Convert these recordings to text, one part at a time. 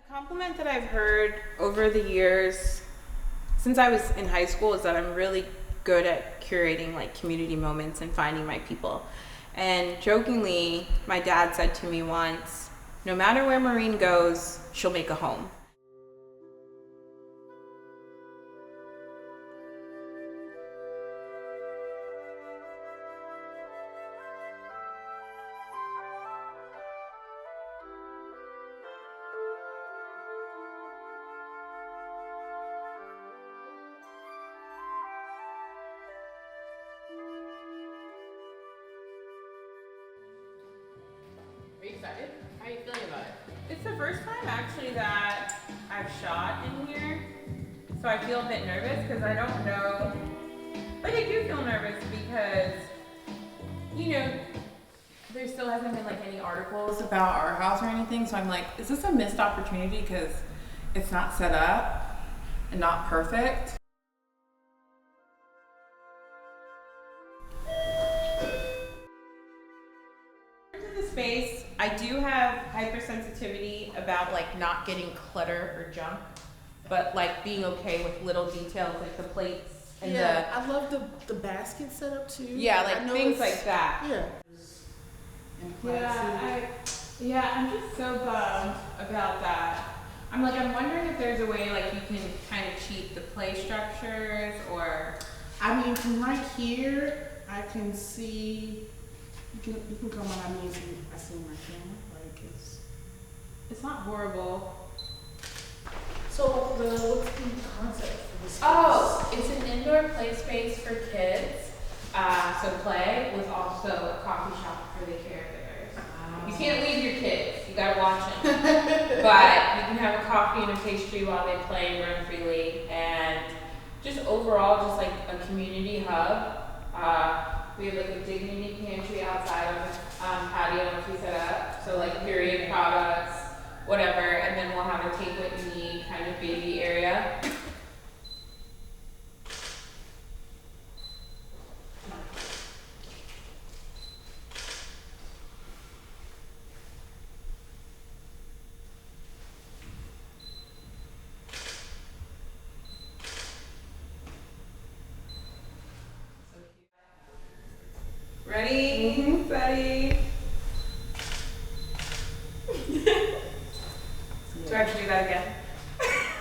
A compliment that I've heard over the years since I was in high school is that I'm really good at curating like community moments and finding my people. And jokingly, my dad said to me once, no matter where Maureen goes, she'll make a home. Are you excited? How are you feeling about it? It's the first time actually that I've shot in here, so I feel a bit nervous because I don't know. Like I do feel nervous because, you know, there still hasn't been like any articles about our house or anything, so I'm like, is this a missed opportunity because it's not set up and not perfect? The space, I do have hypersensitivity about like not getting clutter or junk, but like being okay with little details like the plates and I love the basket setup too. like things like that. Yeah. I'm just so bummed about that. I'm wondering if there's a way like you can kind of cheat the play structures or. I mean, from right here, I can see. You can come on. I mean, I see my camera. Like It's not horrible. So what's the concept for this? Oh, it's an indoor play space for kids. So play with also a coffee shop for the caregivers. You can't leave your kids. You gotta watch them. But you can have a coffee and a pastry while they play and run freely. And just overall, just like a community hub. We have like a dignity pantry outside of the patio once we set up. So like period products, whatever. And then we'll have a take what you need kind of baby area. Ready? Mm-hmm. Ready? Do I have to do that again?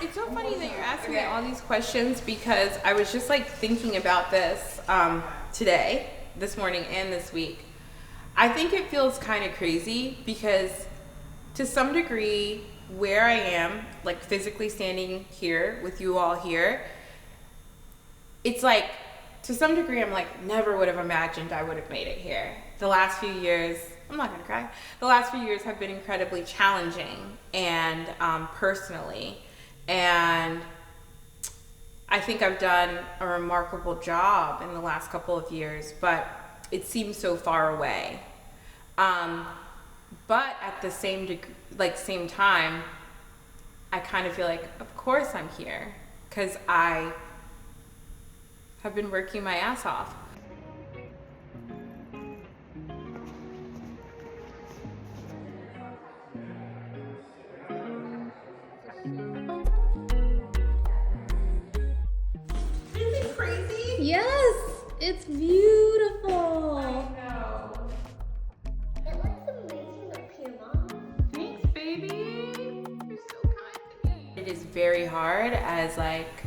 It's so funny that you're asking me all these questions because I was just like thinking about this today, this morning, and this week. I think it feels kind of crazy because to some degree, where I am, like physically standing here with you all here, it's like, to some degree, I'm like, never would have imagined I would have made it here. The last few years, I'm not gonna cry. The last few years have been incredibly challenging and personally. And I think I've done a remarkable job in the last couple of years, but it seems so far away. But at the same time, I kind of feel like, of course I'm here, because I have been working my ass off. Isn't it crazy? Yes, it's beautiful. I know. It looks amazing up here, Mom. Thanks, baby. You're so kind to me. It is very hard as like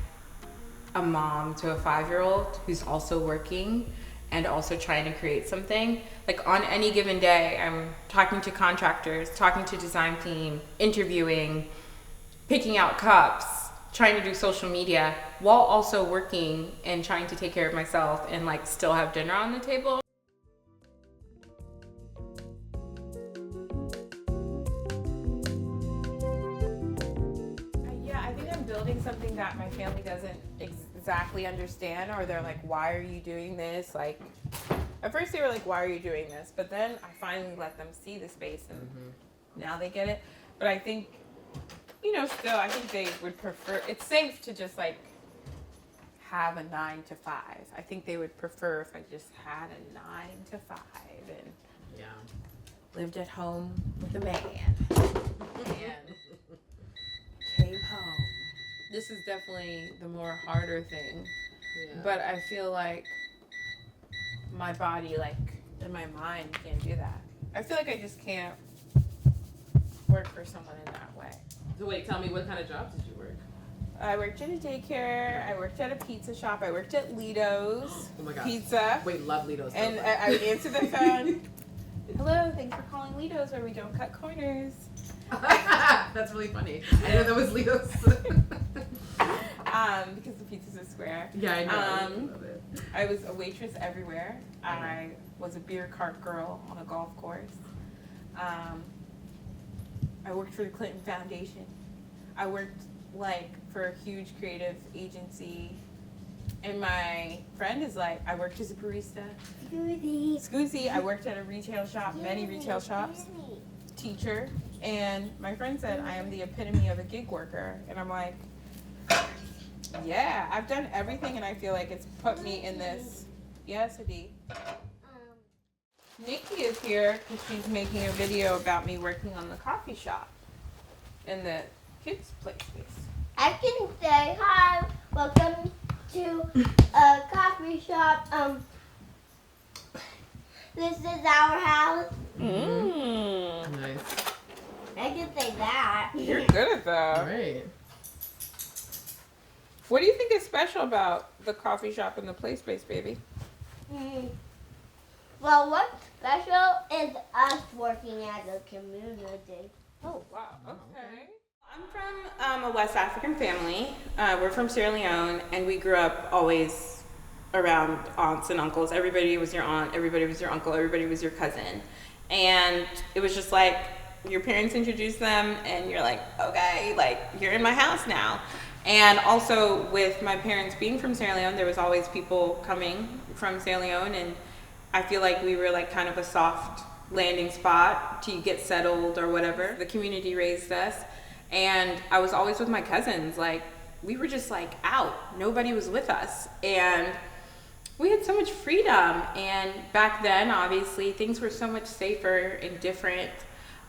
a mom to a 5-year-old who's also working and also trying to create something. Like on any given day, I'm talking to contractors, talking to design team, interviewing, picking out cups, trying to do social media while also working and trying to take care of myself and like still have dinner on the table. Yeah, I think I'm building something that my family doesn't exactly understand, or they're like, why are you doing this? Like, at first they were like, why are you doing this? But then I finally let them see the space and now they get it. But I think, still, I think they would prefer, it's safe to just like have a 9 to 5. I think they would prefer if I just had a 9 to 5 and lived at home with a man. And this is definitely the more harder thing. Yeah. But I feel like my body, like, and my mind can't do that. I feel like I just can't work for someone in that way. So wait, tell me, what kind of jobs did you work? I worked at a daycare. I worked at a pizza shop. I worked at Lido's Oh my gosh. Pizza. Wait, love Lido's. And I would answer the phone. Hello, thanks for calling Lido's where we don't cut corners. That's really funny. I know that was Lido's. Because the pizzas are square. Yeah, I know. I love it. I was a waitress everywhere. I was a beer cart girl on a golf course. I worked for the Clinton Foundation. I worked like for a huge creative agency. And my friend is like, I worked as a barista. Scoozy. I worked at a retail shop, many retail shops. Teacher. And my friend said, I am the epitome of a gig worker. And I'm like, yeah, I've done everything and I feel like it's put me in this. Yes, Adi. Nikki is here because she's making a video about me working on the coffee shop in the kids' play space. I can say hi. Welcome to a coffee shop. This is our house. Nice. I can say that. You're good at that. Great. What do you think is special about the coffee shop and the play space, baby? Well, what's special is us working as a community. Oh, wow. Okay. I'm from a West African family. We're from Sierra Leone, and we grew up always around aunts and uncles. Everybody was your aunt, everybody was your uncle, everybody was your cousin. And it was just like your parents introduced them, and you're like, okay, like you're in my house now. And also with my parents being from Sierra Leone, there was always people coming from Sierra Leone, and I feel like we were like kind of a soft landing spot to get settled or whatever. The community raised us, and I was always with my cousins. Like, we were just like out. Nobody was with us, and we had so much freedom. And back then, obviously, things were so much safer and different.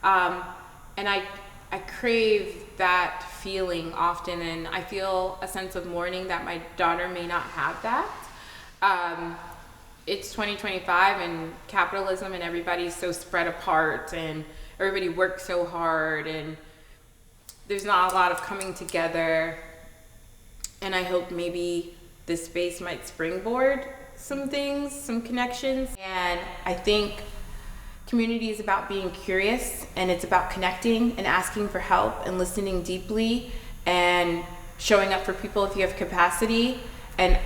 And I crave that feeling often, and I feel a sense of mourning that my daughter may not have that. It's 2025 and capitalism, and everybody's so spread apart, and everybody works so hard, and there's not a lot of coming together. And I hope maybe this space might springboard some things, some connections. And I think community is about being curious, and it's about connecting and asking for help and listening deeply and showing up for people if you have capacity. And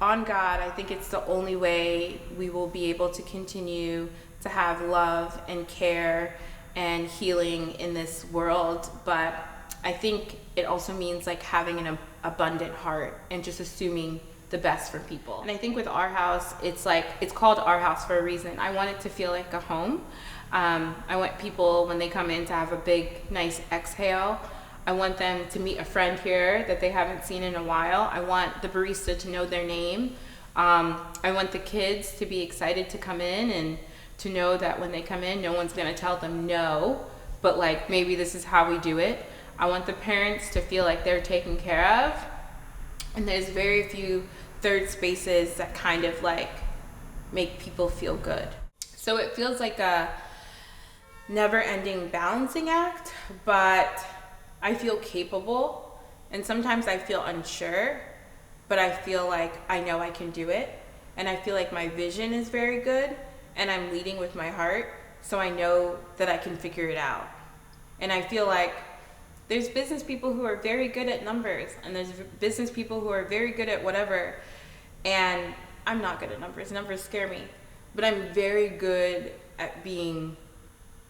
on God, I think it's the only way we will be able to continue to have love and care and healing in this world. But I think it also means like having an abundant heart and just assuming the best for people. And I think with our house, it's like, it's called our house for a reason. I want it to feel like a home. I want people, when they come in, to have a big, nice exhale. I want them to meet a friend here that they haven't seen in a while. I want the barista to know their name. I want the kids to be excited to come in and to know that when they come in, no one's gonna tell them no, but like, maybe this is how we do it. I want the parents to feel like they're taken care of. And there's very few third spaces that kind of like make people feel good. So it feels like a never-ending balancing act, but I feel capable, and sometimes I feel unsure, but I feel like I know I can do it, and I feel like my vision is very good, and I'm leading with my heart, so I know that I can figure it out. And I feel like there's business people who are very good at numbers, and there's business people who are very good at whatever, and I'm not good at numbers. Numbers scare me, but I'm very good at being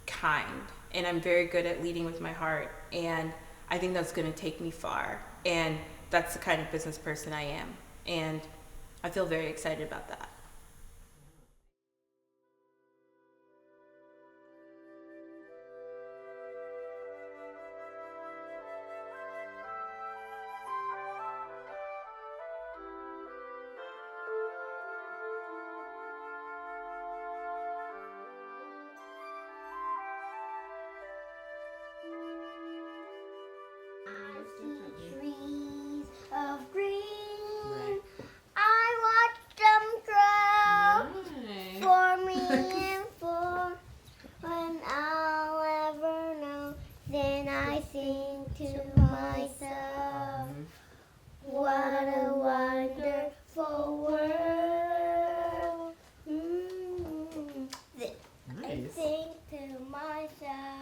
kind, and I'm very good at leading with my heart, and I think that's going to take me far, and that's the kind of business person I am, and I feel very excited about that. I see trees. to my show.